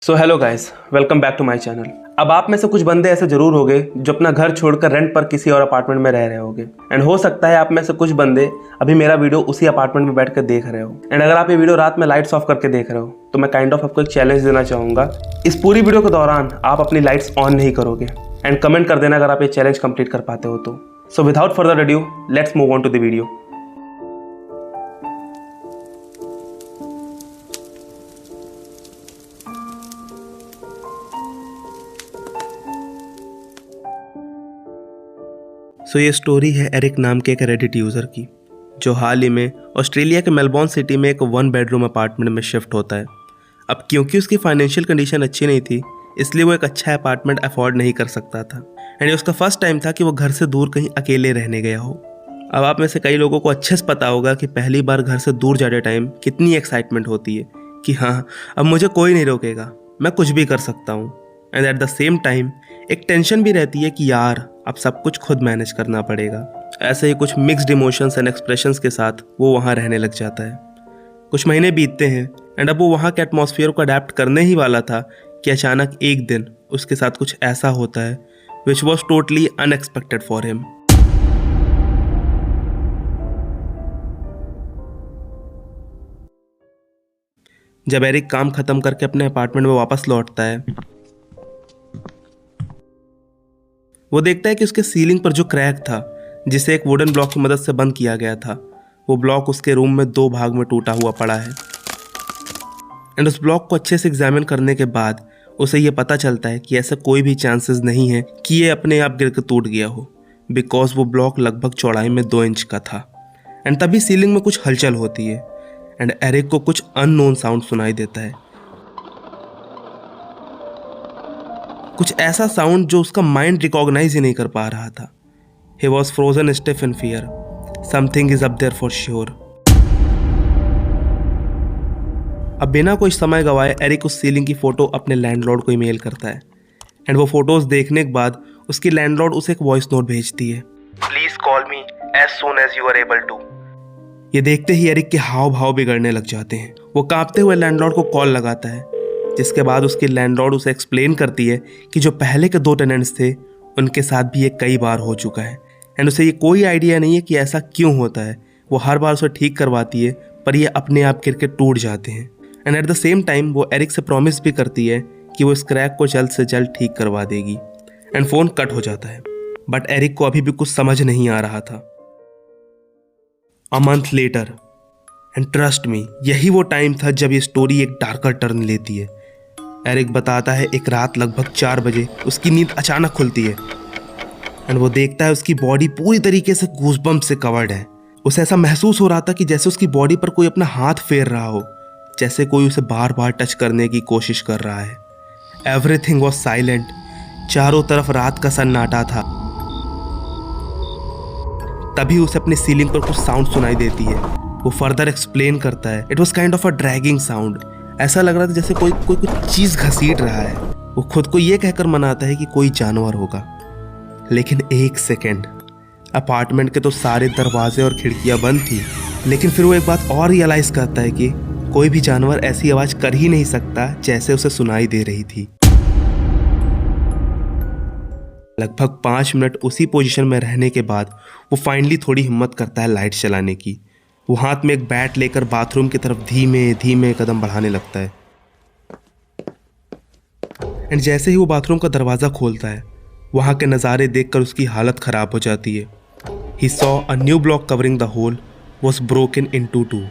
So hello guys, welcome back to my channel. अब आप में से कुछ बंदे ऐसे जरूर होंगे जो अपना घर छोड़कर रेंट पर किसी और अपार्टमेंट में रह रहे होंगे। एंड हो सकता है आप में से कुछ बंदे अभी मेरा वीडियो उसी अपार्टमेंट में बैठकर देख रहे हो। एंड अगर आप ये वीडियो रात में लाइट्स ऑफ करके देख रहे हो तो मैं काइंड ऑफ आपको एक चैलेंज देना चाहूंगा। इस पूरी वीडियो के दौरान आप अपनी लाइट्स ऑन नहीं करोगे एंड कमेंट कर देना अगर आप ये चैलेंज कंप्लीट कर पाते हो तो। So without further adieu, let's move on to the video. So ये स्टोरी है एरिक नाम के एक रेडिट यूज़र की, जो हाल ही में ऑस्ट्रेलिया के मेलबोर्न सिटी में एक 1 बेडरूम अपार्टमेंट में शिफ्ट होता है। अब क्योंकि उसकी फाइनेंशियल कंडीशन अच्छी नहीं थी, इसलिए वो एक अच्छा अपार्टमेंट अफोर्ड नहीं कर सकता था। एंड ये उसका फर्स्ट टाइम था कि वो घर से दूर कहीं अकेले रहने गया हो। अब आप में से कई लोगों को अच्छे से पता होगा कि पहली बार घर से दूर जाते टाइम कितनी एक्साइटमेंट होती है कि हाँ, अब मुझे कोई नहीं रोकेगा, मैं कुछ भी कर सकता हूँ। And at the same time एक टेंशन भी रहती है कि यार अब सब कुछ खुद मैनेज करना पड़ेगा। ऐसे ही कुछ मिक्स्ड इमोशंस एंड एक्सप्रेशंस के साथ वो वहाँ रहने लग जाता है। कुछ महीने बीतते हैं एंड अब वो वहाँ के एटमॉस्फेयर को अडेप्ट करने ही वाला था कि अचानक एक दिन उसके साथ कुछ ऐसा होता है which was totally unexpected for him. जब एरिक काम खत्म करके अपने अपार्टमेंट में वापस लौटता है, वो देखता है कि उसके सीलिंग पर जो क्रैक था, जिसे एक वुडन ब्लॉक की मदद से बंद किया गया था, वो ब्लॉक उसके रूम में 2 भाग में टूटा हुआ पड़ा है। एंड उस ब्लॉक को अच्छे से एग्जामिन करने के बाद उसे ये पता चलता है कि ऐसा कोई भी चांसेस नहीं है कि ये अपने आप गिर कर टूट गया हो, बिकॉज वो ब्लॉक लगभग चौड़ाई में 2 इंच का था। एंड तभी सीलिंग में कुछ हलचल होती है एंड एरिक को कुछ अननोन साउंड सुनाई देता है। कुछ ऐसा साउंड जो उसका माइंड रिकॉग्नाइज ही नहीं कर पा रहा था। He was frozen stiff in fear. Something is up there for sure. अब बिना कोई समय गवाए एरिक उस सीलिंग की फोटो अपने लैंडलॉर्ड को ईमेल करता है। एंड वो फोटोज देखने के बाद उसकी लैंडलॉर्ड उसे एक वॉइस नोट भेजती है। Please call me as soon as you are able to. ये देखते ही एरिक के हाव भाव बिगड़ने लग जाते हैं। वो कांपते हुए लैंडलॉर्ड को कॉल लगाता है, जिसके बाद उसकी लैंडलॉर्ड उसे एक्सप्लेन करती है कि जो पहले के 2 टेनेंट्स थे उनके साथ भी ये कई बार हो चुका है। एंड उसे ये कोई आइडिया नहीं है कि ऐसा क्यों होता है। वो हर बार उसे ठीक करवाती है पर ये अपने आप गिर के टूट जाते हैं। And at the same time वो एरिक से प्रॉमिस भी करती है कि वो इस क्रैक को जल्द से जल्द ठीक करवा देगी। एंड फ़ोन कट हो जाता है, बट एरिक को अभी भी कुछ समझ नहीं आ रहा था। A month later, and trust me, यही वो टाइम था जब ये स्टोरी एक डार्कर टर्न लेती है। एरिक बताता है एक रात लगभग 4 बजे उसकी नींद अचानक खुलती है एंड वो देखता है उसकी बॉडी पूरी तरीके से गूज़बम्प से कवर्ड है। उसे ऐसा महसूस हो रहा था कि जैसे उसकी बॉडी पर कोई अपना हाथ फेर रहा हो, जैसे कोई उसे बार बार टच करने की कोशिश कर रहा है। Everything was silent. चारों तरफ रात का सन्नाटा था। तभी उसे अपनी सीलिंग पर कुछ साउंड सुनाई देती है। वो फर्दर एक्सप्लेन करता है, it was kind of a dragging sound. ऐसा लग रहा था जैसे कोई कुछ चीज़ घसीट रहा है। वो खुद को ये कहकर मनाता है कि कोई जानवर होगा। लेकिन एक सेकेंड, अपार्टमेंट के तो सारे दरवाजे और खिड़कियां बंद थी, लेकिन फिर वो एक बात और रियलाइज़ करता है कि कोई भी जानवर ऐसी आवाज़ कर ही नहीं सकता जैसे उसे सुनाई दे रही थी। लगभग 5 मिनट उसी पोजीशन में रहने के बाद वो फाइनली थोड़ी हिम्मत करता है लाइट चलाने की। वो हाथ में एक बैट लेकर बाथरूम की तरफ धीमे धीमे कदम बढ़ाने लगता है। एंड जैसे ही वो बाथरूम का दरवाज़ा खोलता है, वहाँ के नज़ारे देखकर उसकी हालत ख़राब हो जाती है। He saw a new block covering the hole was broken into 2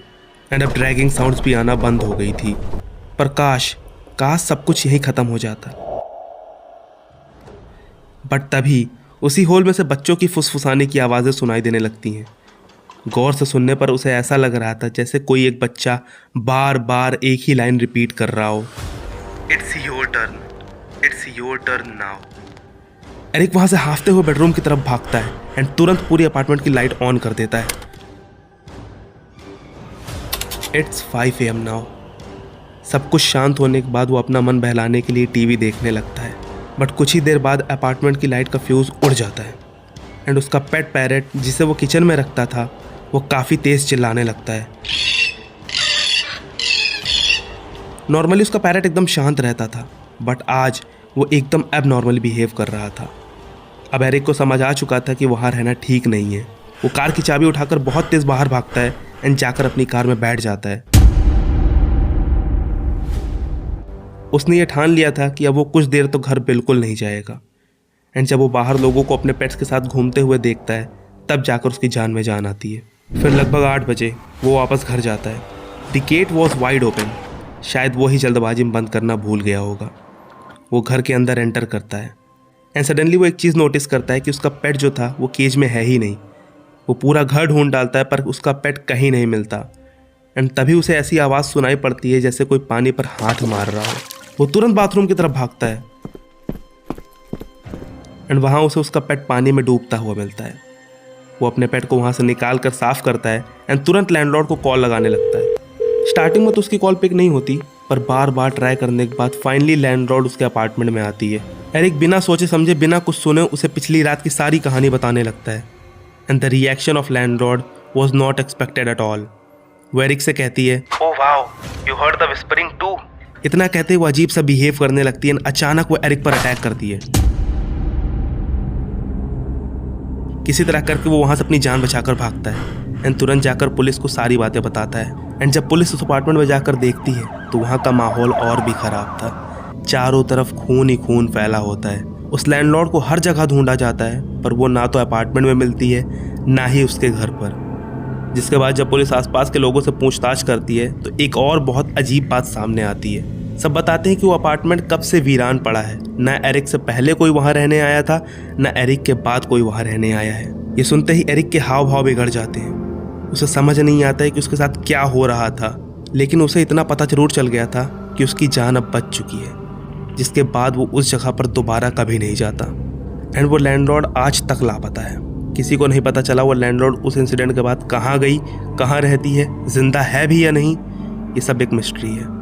and अब ड्रैगिंग साउंड्स भी आना बंद हो गई थी। पर काश सब कुछ यहीं ख़त्म हो जाता। बट तभी उसी होल में से बच्चों की फुसफुसाने की आवाज़ें सुनाई देने लगती हैं। गौर से सुनने पर उसे ऐसा लग रहा था जैसे कोई एक बच्चा बार बार एक ही लाइन रिपीट कर रहा हो, it's your turn now. Eric वहाँ से हांफते हुए बेडरूम की तरफ भागता है एंड तुरंत पूरी अपार्टमेंट की लाइट ऑन कर देता है। It's 5 AM now. सब कुछ शांत होने के बाद वो अपना मन बहलाने के लिए टीवी देखने लगता है, बट कुछ ही देर बाद अपार्टमेंट की लाइट का फ्यूज़ उड़ जाता है एंड उसका पेट पैरेट, जिसे वो किचन में रखता था, वो काफ़ी तेज़ चिल्लाने लगता है। नॉर्मली उसका पैरट एकदम शांत रहता था, बट आज वो एकदम एबनॉर्मली बिहेव कर रहा था। अब एरिक को समझ आ चुका था कि वहाँ रहना ठीक नहीं है। वो कार की चाबी उठाकर बहुत तेज बाहर भागता है एंड जाकर अपनी कार में बैठ जाता है। उसने ये ठान लिया था कि अब वो कुछ देर तो घर बिल्कुल नहीं जाएगा। एंड जब वो बाहर लोगों को अपने पेट्स के साथ घूमते हुए देखता है, तब जाकर उसकी जान में जान आती है। फिर लगभग 8 बजे वो वापस घर जाता है। The gate was wide open. शायद वो ही जल्दबाजी में बंद करना भूल गया होगा। वो घर के अंदर एंटर करता है एंड सडनली वो एक चीज़ नोटिस करता है कि उसका पेट जो था वो केज में है ही नहीं। वो पूरा घर ढूंढ डालता है पर उसका पेट कहीं नहीं मिलता। एंड तभी उसे ऐसी आवाज़ सुनाई पड़ती है जैसे कोई पानी पर हाथ मार रहा हो। वो तुरंत बाथरूम की तरफ भागता है एंड वहाँ उसे उसका पेट पानी में डूबता हुआ मिलता है। वो अपने पेट को वहाँ से निकाल कर साफ करता है एंड तुरंत लैंडलॉर्ड को कॉल लगाने लगता है। स्टार्टिंग में तो उसकी कॉल पिक नहीं होती, पर बार बार ट्राई करने के बाद फाइनली लैंडलॉर्ड उसके अपार्टमेंट में आती है। एरिक बिना सोचे समझे, बिना कुछ सुने उसे पिछली रात की सारी कहानी बताने लगता है। And the reaction of landlord was not expected at all. वो एरिक से कहती है, oh wow, you heard the whispering too. इतना कहते वो अजीब सा बिहेव करने लगती है। अचानक वो एरिक पर अटैक करती है। किसी तरह करके वो वहाँ से अपनी जान बचाकर भागता है एंड तुरंत जाकर पुलिस को सारी बातें बताता है। एंड जब पुलिस उस अपार्टमेंट में जाकर देखती है तो वहाँ का माहौल और भी खराब था। चारों तरफ खून ही खून फैला होता है। उस लैंडलॉर्ड को हर जगह ढूंढा जाता है, पर वो ना तो अपार्टमेंट में मिलती है ना ही उसके घर पर। जिसके बाद जब पुलिस आसपास के लोगों से पूछताछ करती है तो एक और बहुत अजीब बात सामने आती है। सब बताते हैं कि वो अपार्टमेंट कब से वीरान पड़ा है। ना एरिक से पहले कोई वहाँ रहने आया था, ना एरिक के बाद कोई वहाँ रहने आया है। ये सुनते ही एरिक के हाव भाव बिगड़ जाते हैं। उसे समझ नहीं आता है कि उसके साथ क्या हो रहा था, लेकिन उसे इतना पता जरूर चल गया था कि उसकी जान अब बच चुकी है, जिसके बाद वो उस जगह पर दोबारा कभी नहीं जाता। एंड वो लैंडलॉर्ड आज तक लापता है। किसी को नहीं पता चला वो लैंडलॉर्ड उस इंसिडेंट के बाद कहाँ गई, कहाँ रहती है, जिंदा है भी या नहीं। ये सब एक मिस्ट्री है।